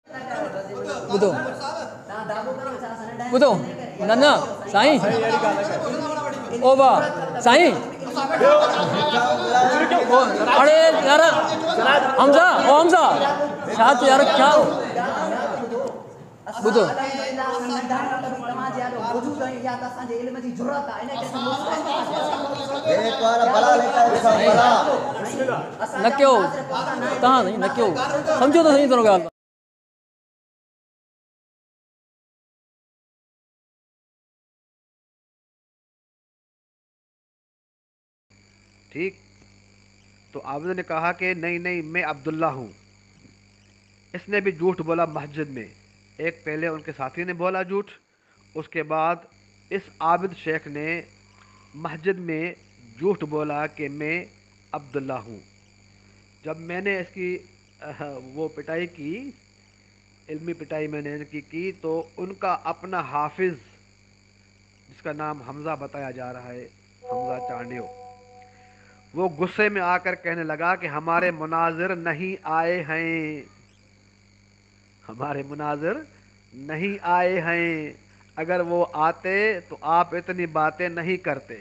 ॿुधो ॿुधो न न साईं ओ वाह साईं अरे यार हमजा ओ हमजा छा यार क्या ॿुधो न कयो तव्हां न कयो सम्झो त सही थोरो ॻाल्हि ठीक। तो आबिद ने कहा कि नहीं नहीं मैं अब्दुल्ला हूँ। इसने भी झूठ बोला मस्जिद में। एक पहले उनके साथी ने बोला झूठ, उसके बाद इस आबिद शेख ने मस्जिद में झूठ बोला कि मैं अब्दुल्ला हूँ। जब मैंने इसकी वो पिटाई की, इल्मी पिटाई मैंने इनकी की, तो उनका अपना हाफिज जिसका नाम हमजा बताया जा रहा है, हमजा चांडियो, वो गुस्से में आकर कहने लगा कि हमारे मुनाजिर नहीं आए हैं, हमारे मुनाजिर नहीं आए हैं। अगर वो आते तो आप इतनी बातें नहीं करते।